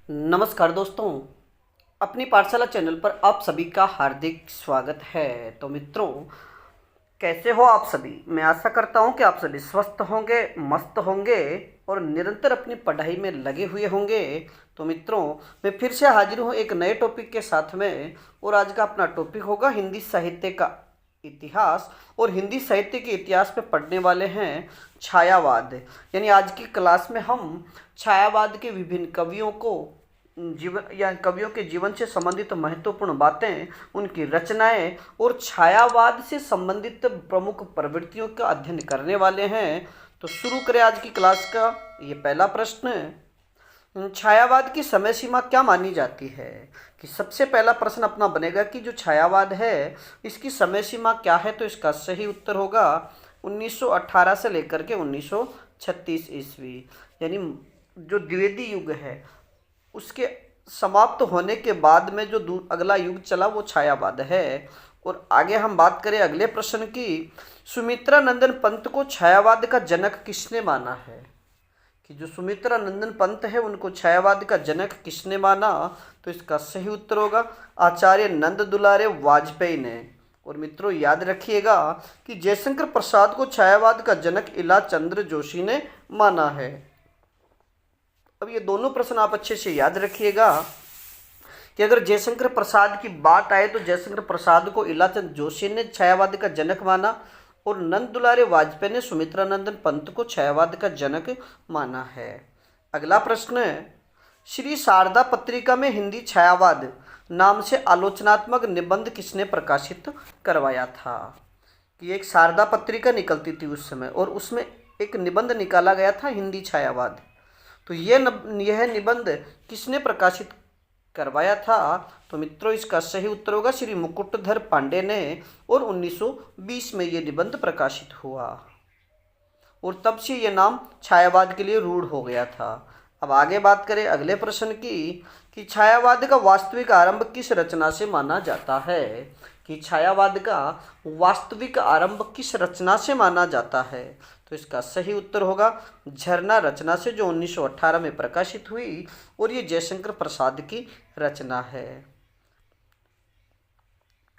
नमस्कार दोस्तों, अपनी पाठशाला चैनल पर आप सभी का हार्दिक स्वागत है। तो मित्रों, कैसे हो आप सभी? मैं आशा करता हूं कि आप सभी स्वस्थ होंगे, मस्त होंगे और निरंतर अपनी पढ़ाई में लगे हुए होंगे। तो मित्रों, मैं फिर से हाजिर हूं एक नए टॉपिक के साथ में, और आज का अपना टॉपिक होगा हिंदी साहित्य का इतिहास। और हिंदी साहित्य के इतिहास में पढ़ने वाले हैं छायावाद। यानी आज की क्लास में हम छायावाद के विभिन्न कवियों को जीवन या कवियों के जीवन से संबंधित महत्वपूर्ण बातें, उनकी रचनाएं और छायावाद से संबंधित प्रमुख प्रवृत्तियों का अध्ययन करने वाले हैं। तो शुरू करें आज की क्लास का। ये पहला प्रश्न, छायावाद की समय सीमा क्या मानी जाती है? कि सबसे पहला प्रश्न अपना बनेगा कि जो छायावाद है इसकी समय सीमा क्या है। तो इसका सही उत्तर होगा 1918 से लेकर के 1936 ईस्वी। यानी जो द्विवेदी युग है उसके समाप्त होने के बाद में जो अगला युग चला वो छायावाद है। और आगे हम बात करें अगले प्रश्न की, सुमित्रा नंदन पंत को छायावाद का जनक किसने माना है? कि जो सुमित्रा नंदन पंत है उनको छायावाद का जनक किसने माना? तो इसका सही उत्तर होगा आचार्य नंद दुलारे वाजपेयी ने। और मित्रों याद रखिएगा कि जयशंकर प्रसाद को छायावाद का जनक इला चंद्र जोशी ने माना है। अब ये दोनों प्रश्न आप अच्छे से याद रखिएगा कि अगर जयशंकर प्रसाद की बात आए तो जयशंकर प्रसाद को इलाचंद जोशी ने छायावाद का जनक माना, और नंद दुलारे वाजपेयी ने सुमित्रा नंदन पंत को छायावाद का जनक माना है। अगला प्रश्न है, श्री शारदा पत्रिका में हिंदी छायावाद नाम से आलोचनात्मक निबंध किसने प्रकाशित करवाया था? कि एक शारदा पत्रिका निकलती थी उस समय, और उसमें एक निबंध निकाला गया था हिंदी छायावाद। तो यह निबंध किसने प्रकाशित करवाया था? तो मित्रों इसका सही उत्तर होगा श्री मुकुटधर पांडे ने, और 1920 में यह निबंध प्रकाशित हुआ, और तब से यह नाम छायावाद के लिए रूढ़ हो गया था। अब आगे बात करें अगले प्रश्न की कि छायावाद का वास्तविक आरंभ किस रचना से माना जाता है? कि छायावाद का वास्तविक आरंभ किस रचना से माना जाता है? तो इसका सही उत्तर होगा झरना रचना से, जो 1918 में प्रकाशित हुई, और ये जयशंकर प्रसाद की रचना है।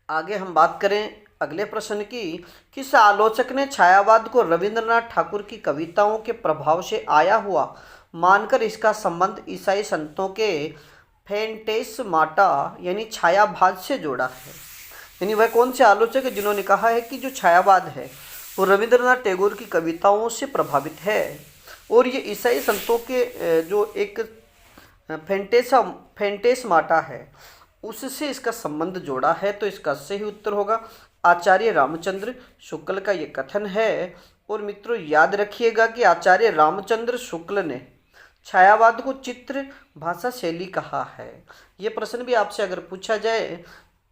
आगे हम बात करें अगले प्रश्न की, किस आलोचक ने छायावाद को रविंद्रनाथ ठाकुर की कविताओं के प्रभाव से आया हुआ मानकर इसका संबंध ईसाई संतों के फैंटेस्माटा यानी छायावाद से जोड़ा है? यानी वह कौन से आलोचक है जिन्होंने कहा है कि जो छायावाद है वो रविंद्रनाथ टैगोर की कविताओं से प्रभावित है, और ये ईसाई संतों के जो एक फैंटेस्माटा है उससे इसका संबंध जोड़ा है। तो इसका सही उत्तर होगा आचार्य रामचंद्र शुक्ल का ये कथन है। और मित्रों याद रखिएगा कि आचार्य रामचंद्र शुक्ल ने छायावाद को चित्र भाषा शैली कहा है। ये प्रश्न भी आपसे अगर पूछा जाए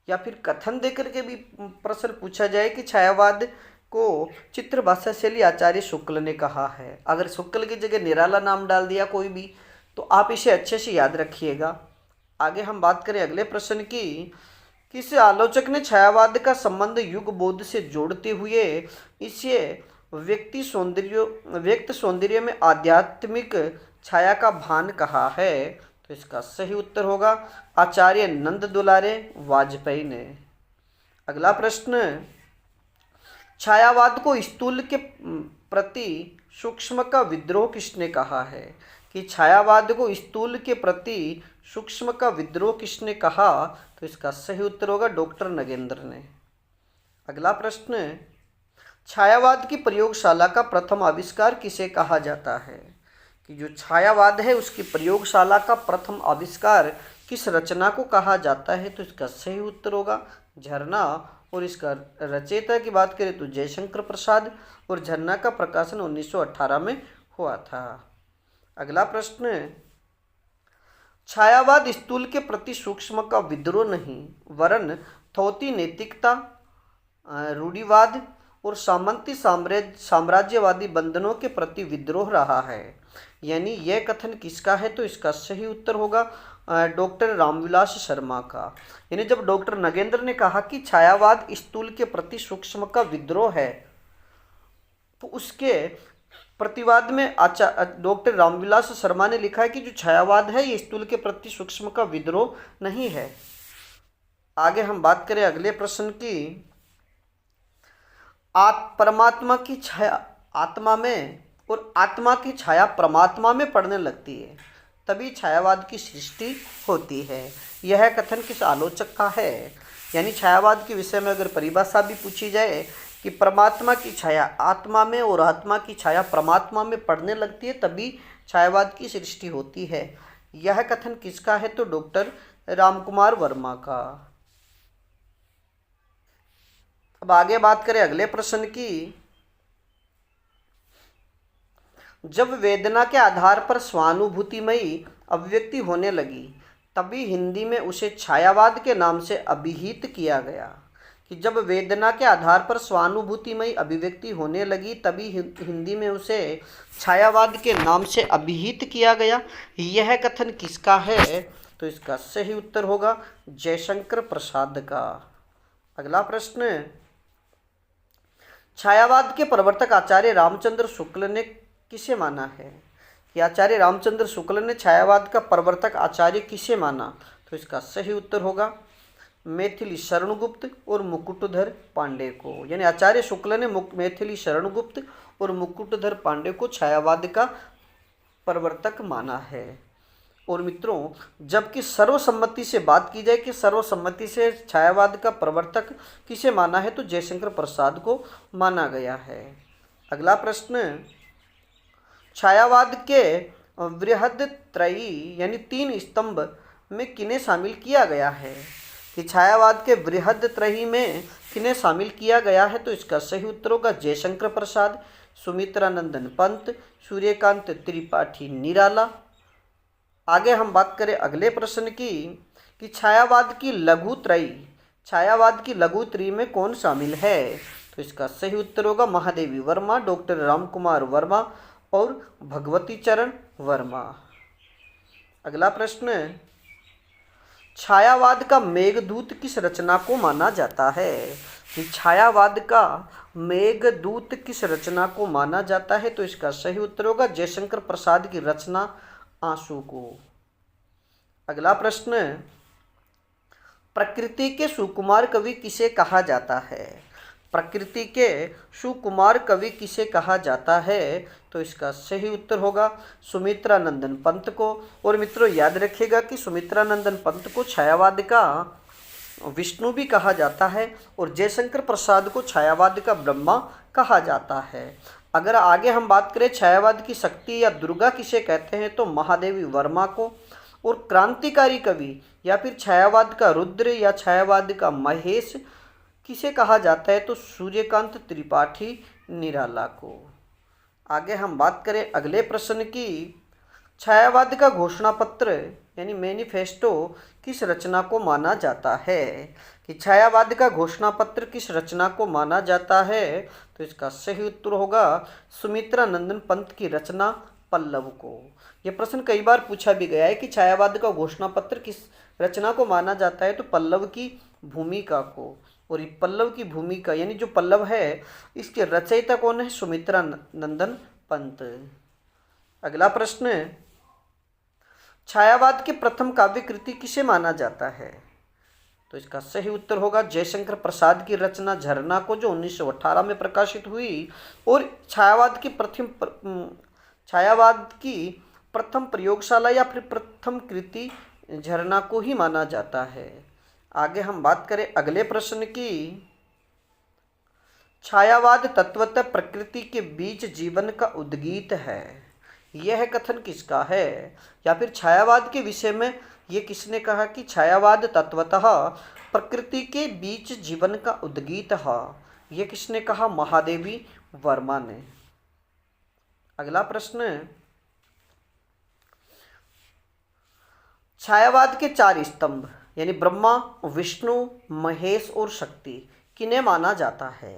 या फिर कथन देकर के भी प्रश्न पूछा जाए कि छायावाद को चित्र भाषा शैली आचार्य शुक्ल ने कहा है, अगर शुक्ल की जगह निराला नाम डाल दिया कोई भी, तो आप इसे अच्छे से याद रखिएगा। आगे हम बात करें अगले प्रश्न की, किस आलोचक ने छायावाद का संबंध युग बोध से जोड़ते हुए इसे व्यक्त सौंदर्य में आध्यात्मिक छाया का भान कहा है? तो इसका सही उत्तर होगा आचार्य नंद दुलारे वाजपेयी ने। अगला प्रश्न, छायावाद को स्थूल के प्रति सूक्ष्म का विद्रोह किसने कहा है? कि छायावाद को स्थूल के प्रति सूक्ष्म का विद्रोह किसने कहा? तो इसका सही उत्तर होगा डॉक्टर नगेंद्र ने। अगला प्रश्न, छायावाद की प्रयोगशाला का प्रथम आविष्कार किसे कहा जाता है? कि जो छायावाद है उसकी प्रयोगशाला का प्रथम आविष्कार किस रचना को कहा जाता है? तो इसका सही उत्तर होगा झरना, और इसका रचयिता की बात करें तो जयशंकर प्रसाद, और झरना का प्रकाशन 1918 में हुआ था। अगला प्रश्न, छायावाद स्थूल के प्रति सूक्ष्म का विद्रोह नहीं वरन थौती नैतिकता, रूढ़िवाद और सामंती साम्राज्यवादी बंधनों के प्रति विद्रोह रहा है। यानी यह कथन किसका है? तो इसका सही उत्तर होगा डॉक्टर रामविलास शर्मा का। यानी जब डॉक्टर नगेंद्र ने कहा कि छायावाद स्थूल के प्रति सूक्ष्म का विद्रोह है, तो उसके प्रतिवाद में डॉक्टर रामविलास शर्मा ने लिखा है कि जो छायावाद है ये स्थूल के प्रति सूक्ष्म का विद्रोह नहीं है। आगे हम बात करें अगले प्रश्न की। परमात्मा की छाया आत्मा में और आत्मा की छाया परमात्मा में पड़ने लगती है, तभी छायावाद की सृष्टि होती है। यह कथन किस आलोचक का है? यानी छायावाद के विषय में अगर परिभाषा भी पूछी जाए कि परमात्मा की छाया आत्मा में और आत्मा की छाया परमात्मा में पड़ने लगती है, तभी छायावाद की सृष्टि होती है, यह कथन किसका है? तो डॉक्टर रामकुमार वर्मा का। अब आगे बात करें अगले प्रश्न की। जब वेदना के आधार पर स्वानुभूतिमयी अभिव्यक्ति होने लगी, तभी हिंदी में उसे छायावाद के नाम से अभिहित किया गया। कि जब वेदना के आधार पर स्वानुभूतिमयी अभिव्यक्ति होने लगी, तभी हिंदी में उसे छायावाद के नाम से अभिहित किया गया। यह कथन किसका है? तो इसका सही उत्तर होगा जयशंकर प्रसाद का। अगला प्रश्न, छायावाद के प्रवर्तक आचार्य रामचंद्र शुक्ल ने किसे माना है? कि आचार्य रामचंद्र शुक्ल ने छायावाद का प्रवर्तक आचार्य किसे माना? तो इसका सही उत्तर होगा मैथिली शरणगुप्त और मुकुटधर पांडे को। यानी आचार्य शुक्ल ने मैथिली शरणगुप्त और मुकुटधर पांडे को छायावाद का प्रवर्तक माना है। और मित्रों, जबकि सर्वसम्मति से बात की जाए कि सर्वसम्मति से छायावाद का प्रवर्तक किसे माना है, तो जयशंकर प्रसाद को माना गया है। अगला प्रश्न, छायावाद के बृहदत्रयी यानी 3 स्तंभ में किन्हें शामिल किया गया है? कि छायावाद के बृहदत्रयी में किन्हें शामिल किया गया है? तो इसका सही उत्तर होगा जयशंकर प्रसाद, सुमित्रानंदन पंत, सूर्यकांत त्रिपाठी निराला। आगे हम बात करें अगले प्रश्न की कि छायावाद की लघुत्रयी में कौन शामिल है? तो इसका सही उत्तर होगा महादेवी वर्मा, डॉक्टर रामकुमार वर्मा और भगवती चरण वर्मा। अगला प्रश्न, छायावाद का मेघदूत किस रचना को माना जाता है? कि छायावाद का मेघदूत किस रचना को माना जाता है? तो इसका सही उत्तर होगा जयशंकर प्रसाद की रचना आंसू को। अगला प्रश्न, प्रकृति के सुकुमार कवि किसे कहा जाता है? प्रकृति के सुकुमार कवि किसे कहा जाता है? तो इसका सही उत्तर होगा सुमित्रानंदन पंत को। और मित्रों, याद रखिएगा कि सुमित्रानंदन पंत को छायावाद का विष्णु भी कहा जाता है और जयशंकर प्रसाद को छायावाद का ब्रह्मा कहा जाता है। अगर आगे हम बात करें छायावाद की शक्ति या दुर्गा किसे कहते हैं, तो महादेवी वर्मा को। और क्रांतिकारी कवि या फिर छायावाद का रुद्र या छायावाद का महेश किसे कहा जाता है? तो सूर्यकांत त्रिपाठी निराला को। आगे हम बात करें अगले प्रश्न की। छायावाद का घोषणा पत्र यानी मैनिफेस्टो किस रचना को माना जाता है? कि छायावाद का घोषणा पत्र किस रचना को माना जाता है? तो इसका सही उत्तर होगा सुमित्रानंदन पंत की रचना पल्लव को। यह प्रश्न कई बार पूछा भी गया है कि छायावाद का घोषणा पत्र किस रचना को माना जाता है? तो पल्लव की भूमिका को। और ये पल्लव की भूमिका यानी जो पल्लव है इसके रचयिता कौन है? सुमित्रानंदन पंत। अगला प्रश्न, छायावाद के प्रथम काव्य कृति किसे माना जाता है? तो इसका सही उत्तर होगा जयशंकर प्रसाद की रचना झरना को, जो 1918 में प्रकाशित हुई। और छायावाद की प्रथम प्रयोगशाला या फिर प्रथम कृति झरना को ही माना जाता है। आगे हम बात करें अगले प्रश्न की। छायावाद तत्वतः प्रकृति के बीच जीवन का उद्गीत है, यह कथन किसका है? या फिर छायावाद के विषय में ये किसने कहा कि छायावाद तत्वतः प्रकृति के बीच जीवन का उद्गीत है? ये किसने कहा? महादेवी वर्मा ने। अगला प्रश्न, छायावाद के 4 स्तंभ यानी ब्रह्मा, विष्णु, महेश और शक्ति किन्हें माना जाता है?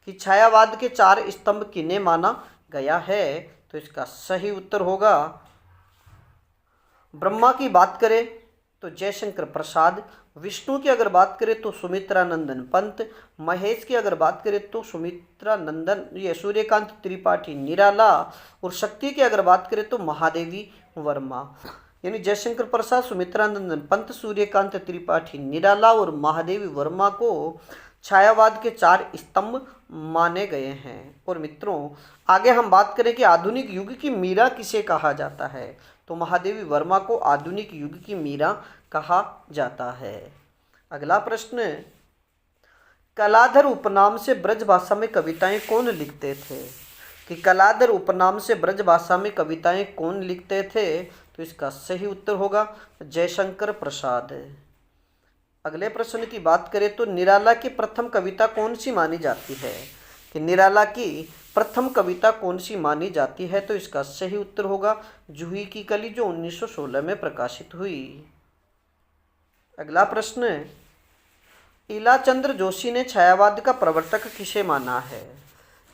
कि छायावाद के 4 स्तंभ किन्हें माना गया है? तो इसका सही उत्तर होगा, ब्रह्मा की बात करें तो जयशंकर प्रसाद, विष्णु की अगर बात करें तो सुमित्रा नंदन पंत, महेश की अगर बात करें तो सुमित्रा नंदन ये सूर्यकांत त्रिपाठी निराला, और शक्ति की अगर बात करें तो महादेवी वर्मा। यानी जयशंकर प्रसाद, सुमित्रा नंदन पंत, सूर्यकांत त्रिपाठी निराला और महादेवी वर्मा को छायावाद के 4 स्तंभ माने गए हैं। और मित्रों आगे हम बात करें कि आधुनिक युग की मीरा किसे कहा जाता है, तो महादेवी वर्मा को आधुनिक युग की मीरा कहा जाता है। अगला प्रश्न, कलाधर उपनाम से ब्रजभाषा में कविताएं कौन लिखते थे, कि कलाधर उपनाम से ब्रजभाषा में कविताएं कौन लिखते थे, तो इसका सही उत्तर होगा जयशंकर प्रसाद। अगले प्रश्न की बात करें तो निराला की प्रथम कविता कौन सी मानी जाती है, कि निराला की प्रथम कविता कौन सी मानी जाती है, तो इसका सही उत्तर होगा जूही की कली, जो 1916 में प्रकाशित हुई। अगला प्रश्न, ईलाचंद्र जोशी ने छायावाद का प्रवर्तक किसे माना है,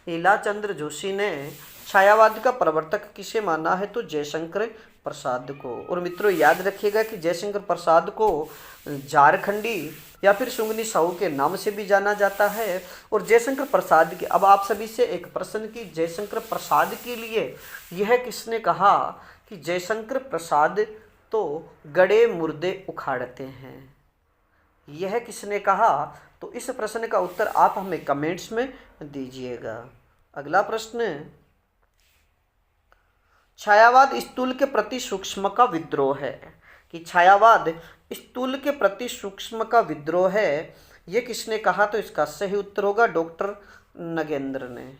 ईलाचंद्र जोशी ने छायावाद का प्रवर्तक किसे माना है, तो जयशंकर प्रसाद को। और मित्रों याद रखिएगा कि जयशंकर प्रसाद को झारखंडी या फिर सुंगनी साहू के नाम से भी जाना जाता है। और जयशंकर प्रसाद के, अब आप सभी से एक प्रश्न, की जयशंकर प्रसाद के लिए यह किसने कहा कि जयशंकर प्रसाद तो गड़े मुर्दे उखाड़ते हैं, यह किसने कहा, तो इस प्रश्न का उत्तर आप हमें कमेंट्स में दीजिएगा। अगला प्रश्न, छायावाद स्थूल के प्रति सूक्ष्म का विद्रोह है, कि छायावाद स्थूल के प्रति सूक्ष्म का विद्रोह है, ये किसने कहा, तो इसका सही उत्तर होगा डॉक्टर नगेंद्र ने।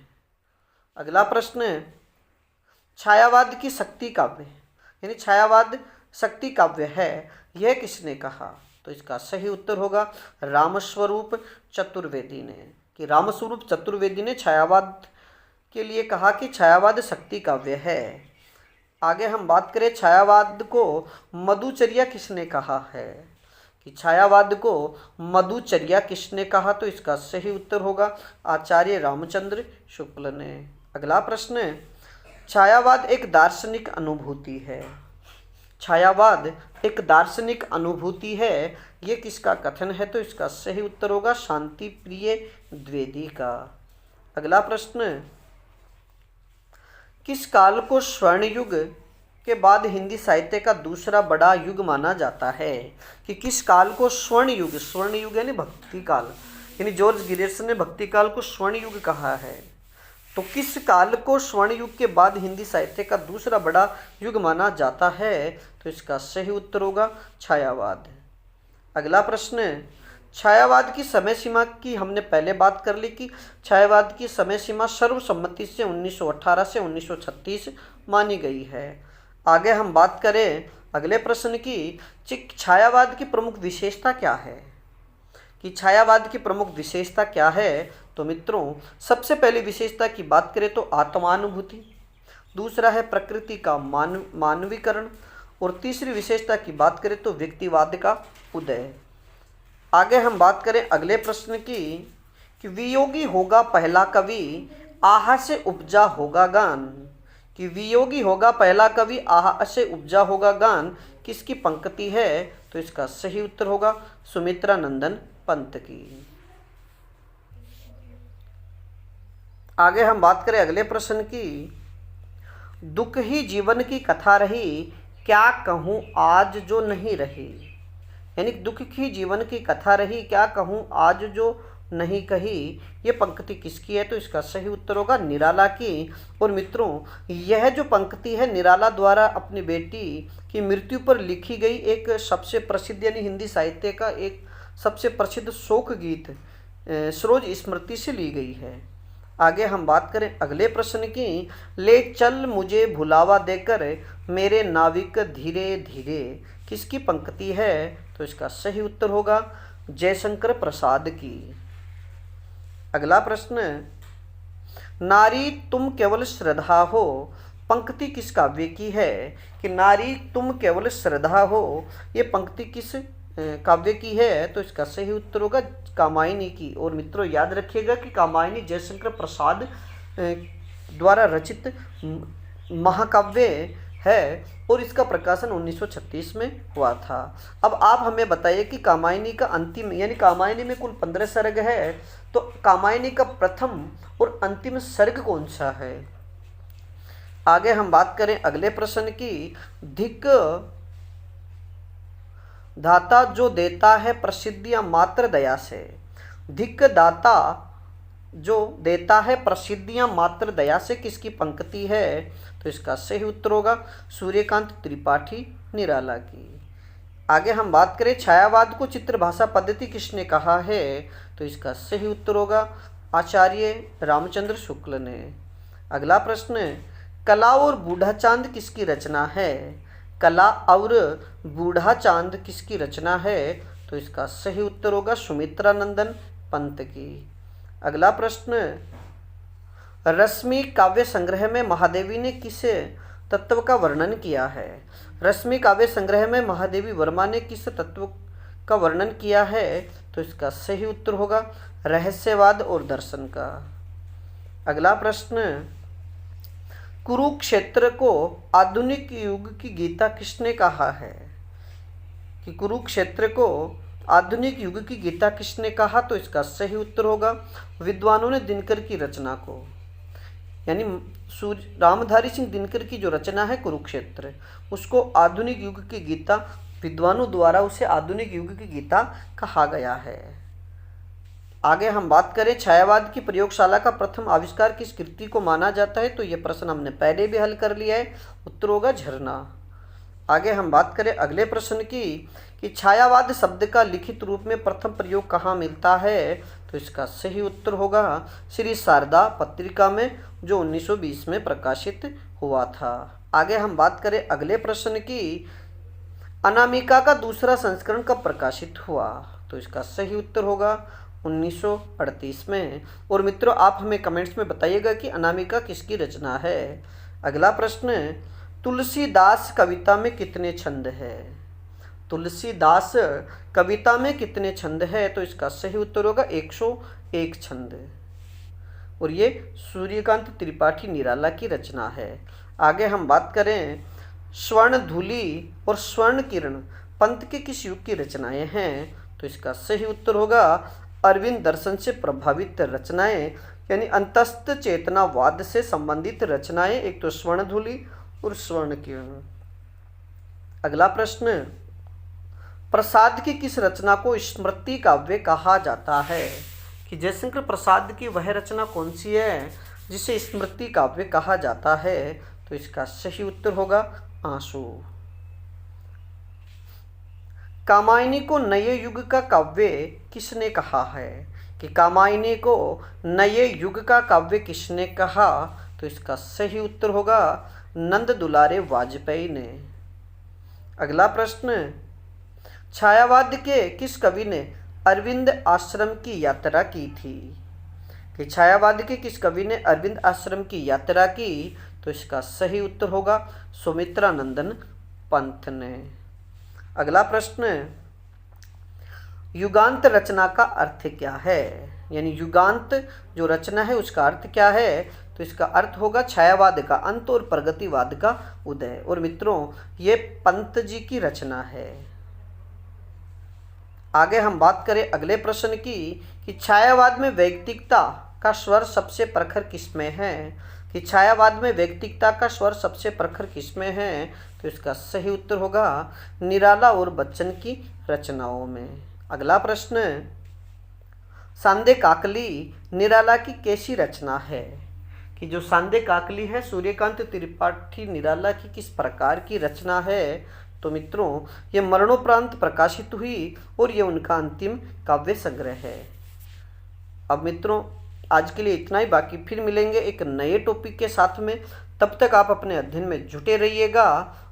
अगला प्रश्न, छायावाद की शक्ति काव्य, यानी छायावाद शक्ति काव्य है, यह किसने कहा, तो इसका सही उत्तर होगा रामस्वरूप चतुर्वेदी ने, कि रामस्वरूप चतुर्वेदी ने छायावाद के लिए कहा कि छायावाद शक्ति काव्य है। आगे हम बात करें छायावाद को मधुचर्या किसने कहा है, कि छायावाद को मधुचर्या किसने कहा, तो इसका सही उत्तर होगा आचार्य रामचंद्र शुक्ल ने। अगला प्रश्न, छायावाद एक दार्शनिक अनुभूति है, छायावाद एक दार्शनिक अनुभूति है, ये किसका कथन है, तो इसका सही उत्तर होगा शांति प्रिय द्विवेदी का। अगला प्रश्न, किस काल को स्वर्ण युग के बाद हिंदी साहित्य का दूसरा बड़ा युग माना जाता है, कि किस काल को स्वर्ण युग यानी भक्ति काल, यानी जॉर्ज गिरिसन ने भक्ति काल को स्वर्ण युग कहा है, तो किस काल को स्वर्ण युग के बाद हिंदी साहित्य का दूसरा बड़ा युग माना जाता है, तो इसका सही उत्तर होगा छायावाद। अगला प्रश्न, छायावाद की समय सीमा की हमने पहले बात कर ली कि छायावाद की समय सीमा सर्वसम्मति से 1918 से 1936 मानी गई है। आगे हम बात करें अगले प्रश्न की, छायावाद की प्रमुख विशेषता क्या है, कि छायावाद की प्रमुख विशेषता क्या है, तो मित्रों सबसे पहली विशेषता की बात करें तो आत्मानुभूति, दूसरा है प्रकृति का मानवीकरण, और तीसरी विशेषता की बात करें तो व्यक्तिवाद का उदय। आगे हम बात करें अगले प्रश्न की, कि वियोगी होगा पहला कवि, आहा से उपजा होगा गान, कि वियोगी होगा पहला कवि, आहा से उपजा होगा गान किसकी पंक्ति है, तो इसका सही उत्तर होगा सुमित्रा नंदन पंत की। आगे हम बात करें अगले प्रश्न की, दुख ही जीवन की कथा रही, क्या कहूँ आज जो नहीं रही, यानी दुख की जीवन की कथा रही, क्या कहूँ आज जो नहीं कही, ये पंक्ति किसकी है, तो इसका सही उत्तर होगा निराला की। और मित्रों यह जो पंक्ति है निराला द्वारा अपनी बेटी की मृत्यु पर लिखी गई एक सबसे प्रसिद्ध, यानी हिंदी साहित्य का एक सबसे प्रसिद्ध शोक गीत सरोज स्मृति से ली गई है। आगे हम बात करें अगले प्रश्न की, ले चल मुझे भुलावा देकर मेरे नाविक धीरे धीरे, किसकी पंक्ति है, तो इसका सही उत्तर होगा जयशंकर प्रसाद की। अगला प्रश्न, नारी तुम केवल श्रद्धा हो, पंक्ति किस काव्य की है, कि नारी तुम केवल श्रद्धा हो, ये पंक्ति किस काव्य की है, तो इसका सही उत्तर होगा कामायनी की। और मित्रों याद रखिएगा कि कामायनी जयशंकर प्रसाद द्वारा रचित महाकाव्य है और इसका प्रकाशन 1936 में हुआ था। अब आप हमें बताइए कि कामायनी का अंतिम, यानी कामायनी में कुल 15 सर्ग है, तो कामायनी का प्रथम और अंतिम सर्ग कौन सा है। आगे हम बात करें अगले प्रश्न की। धिक दाता जो देता है प्रसिद्धियां मात्र दया से। धिक दाता जो देता है प्रसिद्धियां मात्र दया से किसकी पंक्ति है, तो इसका सही उत्तर होगा सूर्यकांत त्रिपाठी निराला की। आगे हम बात करें छायावाद को चित्र भाषा पद्धति किसने कहा है, तो इसका सही उत्तर होगा आचार्य रामचंद्र शुक्ल ने। अगला प्रश्न, कला और बूढ़ा चांद किसकी रचना है। कला और बूढ़ा चांद किसकी रचना है, तो इसका सही उत्तर होगा सुमित्रा नंदन पंत की। अगला प्रश्न, रश्मि काव्य संग्रह में महादेवी ने किस तत्व का वर्णन किया है। रश्मि काव्य संग्रह में महादेवी वर्मा ने किस तत्व का वर्णन किया है, तो इसका सही उत्तर होगा रहस्यवाद और दर्शन का। अगला प्रश्न, कुरुक्षेत्र को आधुनिक युग की गीता किसने कहा है। कि कुरुक्षेत्र को आधुनिक युग की गीता किसने कहा, तो इसका सही उत्तर होगा विद्वानों ने दिनकर की रचना को, यानी रामधारी सिंह दिनकर की जो रचना है कुरुक्षेत्र, उसको आधुनिक युग की गीता, विद्वानों द्वारा उसे आधुनिक युग की गीता कहा गया है। आगे हम बात करें छायावाद की प्रयोगशाला का प्रथम आविष्कार किस कृति को माना जाता है, तो यह प्रश्न हमने पहले भी हल कर लिया है, उत्तर होगा झरना। आगे हम बात करें अगले प्रश्न की कि छायावाद शब्द का लिखित रूप में प्रथम प्रयोग कहाँ मिलता है, तो इसका सही उत्तर होगा श्री शारदा पत्रिका में, जो 1920 में प्रकाशित हुआ था। आगे हम बात करें अगले प्रश्न की, अनामिका का दूसरा संस्करण कब प्रकाशित हुआ, तो इसका सही उत्तर होगा 1938 में। और मित्रों आप हमें कमेंट्स में बताइएगा कि अनामिका किसकी रचना है। अगला प्रश्न, तुलसीदास कविता में कितने छंद है। तुलसीदास कविता में कितने छंद है, तो इसका सही उत्तर होगा 101 छंद, और ये सूर्यकांत त्रिपाठी निराला की रचना है। आगे हम बात करें स्वर्ण धूलि और स्वर्ण किरण पंत के किस युग की रचनाएं हैं, तो इसका सही उत्तर होगा अरविंद दर्शन से प्रभावित रचनाएं, यानी अंतस्थ चेतनावाद से संबंधित रचनाएं, एक तो स्वर्ण धूलि और स्वर्ण किरण। अगला प्रश्न, प्रसाद की किस रचना को स्मृति काव्य कहा जाता है। कि जयशंकर प्रसाद की वह रचना कौन सी है जिसे स्मृति काव्य कहा जाता है, तो इसका सही उत्तर होगा आंसू। कामायनी को नए युग का काव्य किसने कहा है। कि कामायनी को नए युग का काव्य किसने कहा, तो इसका सही उत्तर होगा नंद दुलारे वाजपेयी ने। अगला प्रश्न, छायावाद के किस कवि ने अरविंद आश्रम की यात्रा की थी। कि छायावाद के किस कवि ने अरविंद आश्रम की यात्रा की, तो इसका सही उत्तर होगा सुमित्रा नंदन पंत ने। अगला प्रश्न, युगांत रचना का अर्थ क्या है। यानी युगांत जो रचना है उसका अर्थ क्या है, तो इसका अर्थ होगा छायावाद का अंत और प्रगतिवाद का उदय। और मित्रों ये पंत जी की रचना है। आगे हम बात करें अगले प्रश्न की कि छायावाद में वैयक्तिकता का स्वर सबसे प्रखर किसमें है। कि छायावाद में वैयक्तिकता का स्वर सबसे प्रखर किसमें है, तो इसका सही उत्तर होगा निराला और बच्चन की रचनाओं में। अगला प्रश्न, सांदे काकली निराला की कैसी रचना है। कि जो सांदे काकली है सूर्यकांत त्रिपाठी निराला की किस प्रकार की रचना है, तो मित्रों ये मरणोपरांत प्रकाशित हुई और ये उनका अंतिम काव्य संग्रह है। अब मित्रों आज के लिए इतना ही, बाकी फिर मिलेंगे एक नए टॉपिक के साथ में। तब तक आप अपने अध्ययन में जुटे रहिएगा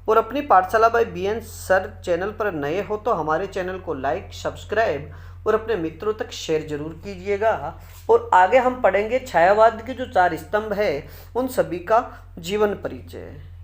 और अपनी पाठशाला बाय BN सर चैनल पर नए हो तो हमारे चैनल को लाइक, सब्सक्राइब और अपने मित्रों तक शेयर जरूर कीजिएगा। और आगे हम पढ़ेंगे छायावाद के जो 4 स्तंभ है उन सभी का जीवन परिचय।